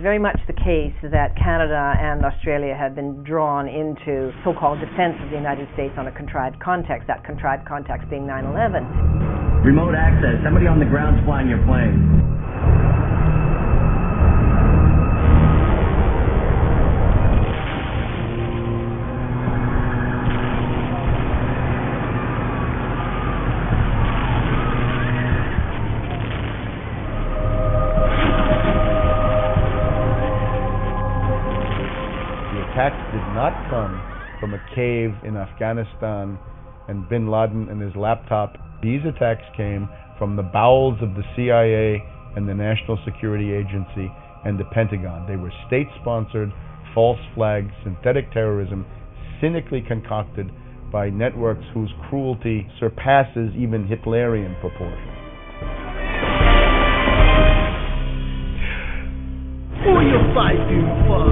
very much the case that Canada and Australia had been drawn into so-called defense of the United States on a contrived context, that contrived context being 9/11. Remote access. Somebody on the ground's flying your plane. Attacks did not come from a cave in Afghanistan and bin Laden and his laptop. These attacks came from the bowels of the CIA and the National Security Agency and the Pentagon. They were state-sponsored, false flag, synthetic terrorism, cynically concocted by networks whose cruelty surpasses even Hitlerian proportions. Who you fighting for?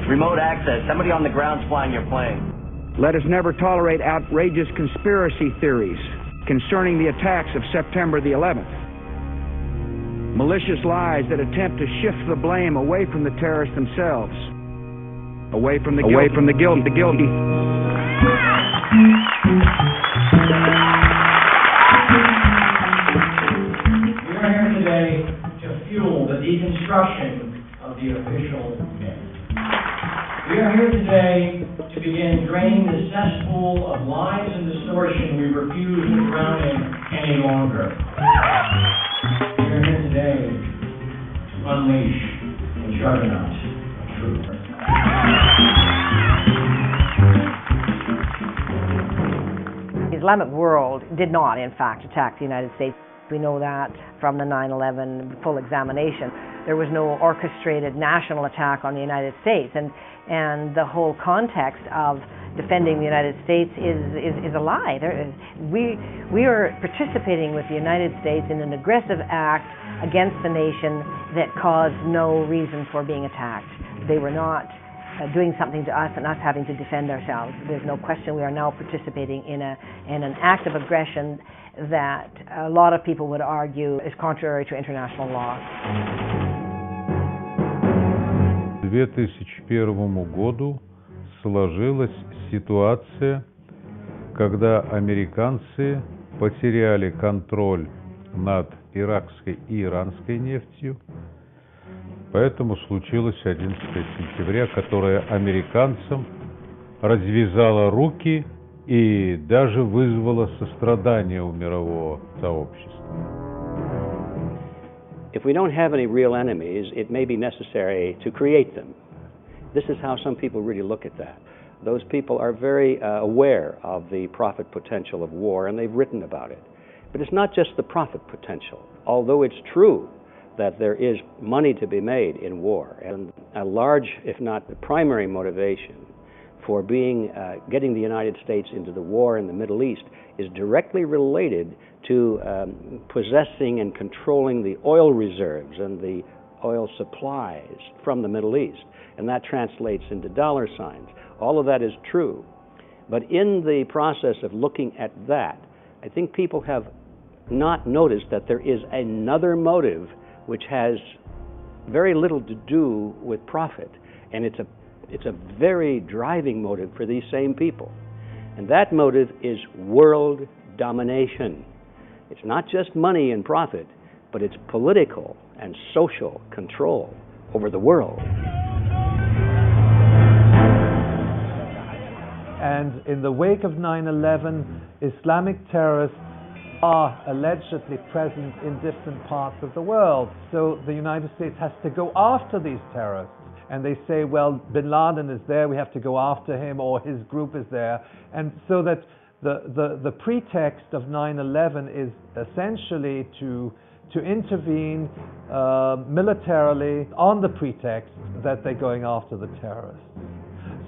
Remote access. Somebody on the ground's flying your plane. Let us never tolerate outrageous conspiracy theories concerning the attacks of September the 11th. Malicious lies that attempt to shift the blame away from the terrorists themselves, away from the guilty. We are here today to fuel the deconstruction of the official myth. We are here today to begin draining the cesspool of lies and distortion we refuse to drown in any longer. We are here today to unleash the juggernaut of truth. The Islamic world did not, in fact, attack the United States. We know that from the 9/11 full examination. There was no orchestrated national attack on the United States, and the whole context of defending the United States is a lie. We are participating with the United States in an aggressive act against the nation that caused no reason for being attacked. They were not doing something to us and us having to defend ourselves. There's no question we are now participating in an act of aggression that a lot of people would argue is contrary to international law. К 2001 году сложилась ситуация, когда американцы потеряли контроль над иракской и иранской нефтью. Поэтому случилось 11 сентября, которое американцам развязало руки и даже вызвало сострадание у мирового сообщества. If we don't have any real enemies, it may be necessary to create them. This is how some people really look at that. Those people are very aware of the profit potential of war, and they've written about it. But it's not just the profit potential. Although it's true that there is money to be made in war, and a large, if not the primary motivation for getting the United States into the war in the Middle East is directly related to possessing and controlling the oil reserves and the oil supplies from the Middle East. And that translates into dollar signs. All of that is true. But in the process of looking at that, I think people have not noticed that there is another motive which has very little to do with profit. And it's a very driving motive for these same people. And that motive is world domination. It's not just money and profit, but it's political and social control over the world. And in the wake of 9/11, Islamic terrorists are allegedly present in different parts of the world. So the United States has to go after these terrorists. And they say, well, bin Laden is there, we have to go after him, or his group is there. And so that the pretext of 9/11 is essentially to intervene militarily on the pretext that they're going after the terrorists.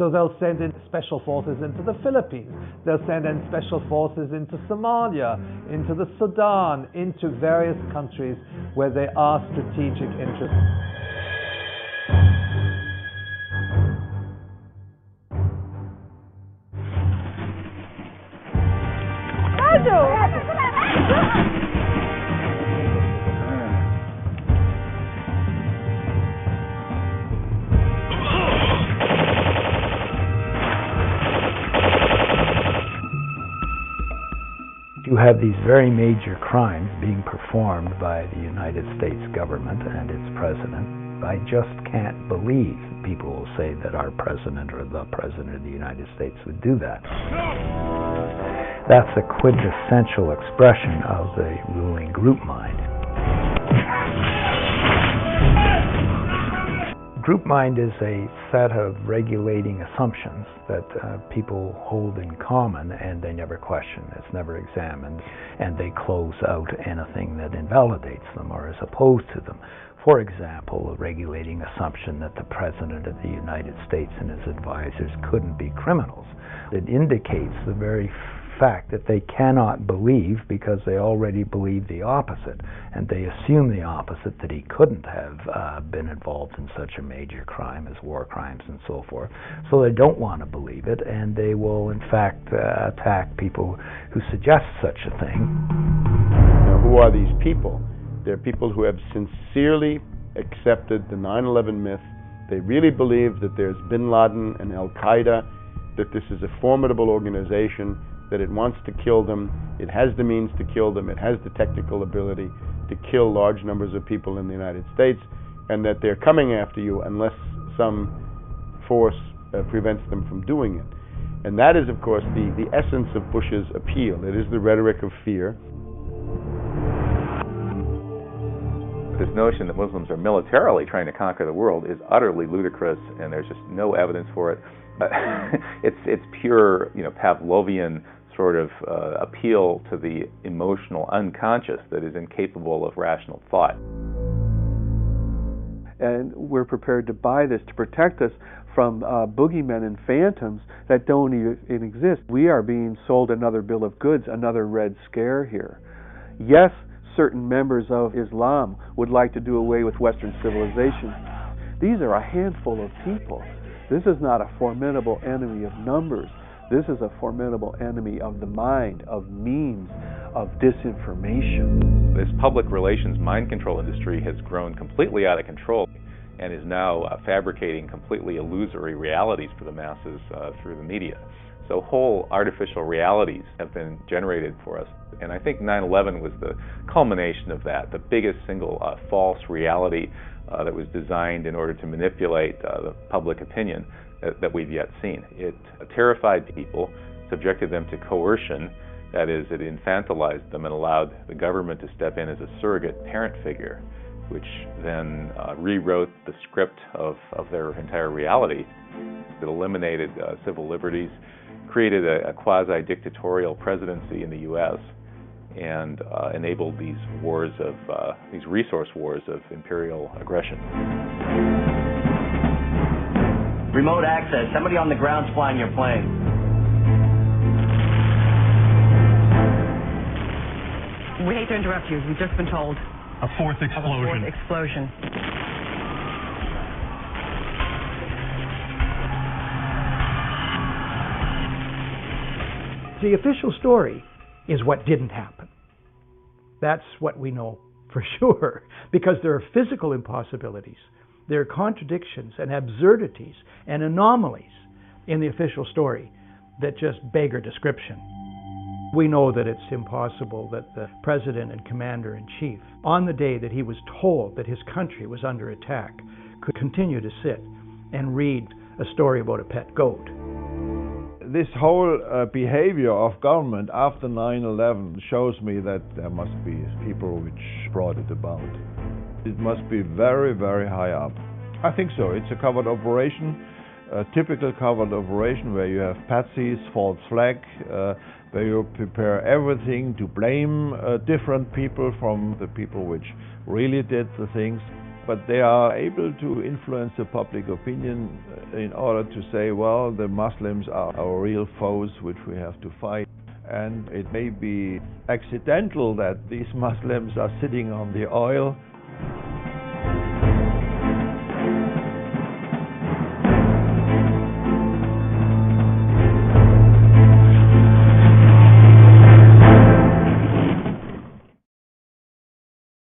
So they'll send in special forces into the Philippines. They'll send in special forces into Somalia, into the Sudan, into various countries where there are strategic interests. You have these very major crimes being performed by the United States government and its president. I just can't believe people will say that our president or the president of the United States would do that. That's a quintessential expression of the ruling group mind. Group mind is a set of regulating assumptions that people hold in common and they never question. It's never examined, and they close out anything that invalidates them or is opposed to them. For example, a regulating assumption that the President of the United States and his advisors couldn't be criminals. It indicates the very fact that they cannot believe because they already believe the opposite, and they assume the opposite, that he couldn't have been involved in such a major crime as war crimes and so forth. So they don't want to believe it, and they will in fact attack people who suggest such a thing. Now, who are these people? They're people who have sincerely accepted the 9/11 myth. They really believe that there's bin Laden and Al-Qaeda, that this is a formidable organization, that it wants to kill them, it has the means to kill them, it has the technical ability to kill large numbers of people in the United States, and that they're coming after you unless some force prevents them from doing it. And that is, of course, the essence of Bush's appeal. It is the rhetoric of fear. This notion that Muslims are militarily trying to conquer the world is utterly ludicrous, and there's just no evidence for it. It's pure, Pavlovian sort of appeal to the emotional unconscious that is incapable of rational thought. And we're prepared to buy this to protect us from boogeymen and phantoms that don't even exist. We are being sold another bill of goods, another Red Scare here. Yes, certain members of Islam would like to do away with Western civilization. These are a handful of people. This is not a formidable enemy of numbers. This is a formidable enemy of the mind, of means, of disinformation. This public relations mind control industry has grown completely out of control and is now fabricating completely illusory realities for the masses through the media. So whole artificial realities have been generated for us. And I think 9/11 was the culmination of that, the biggest single false reality that was designed in order to manipulate the public opinion that we've yet seen. It terrified people, subjected them to coercion, that is, it infantilized them and allowed the government to step in as a surrogate parent figure, which then rewrote the script of their entire reality. It eliminated civil liberties, created a quasi-dictatorial presidency in the U.S., and enabled these wars of these resource wars of imperial aggression. Remote access. Somebody on the ground's flying your plane. We hate to interrupt you. We've just been told. A fourth explosion. A fourth explosion. The official story is what didn't happen. That's what we know for sure, because there are physical impossibilities, there are contradictions and absurdities and anomalies in the official story that just beggar description. We know that it's impossible that the president and commander-in-chief, on the day that he was told that his country was under attack, could continue to sit and read a story about a pet goat. This whole behavior of government after 9/11 shows me that there must be people which brought it about. It must be very, very high up. I think so. It's a covert operation, a typical covert operation where you have patsies, false flag, where you prepare everything to blame different people from the people which really did the things. but they are able to influence the public opinion in order to say, well, the Muslims are our real foes which we have to fight. And it may be accidental that these Muslims are sitting on the oil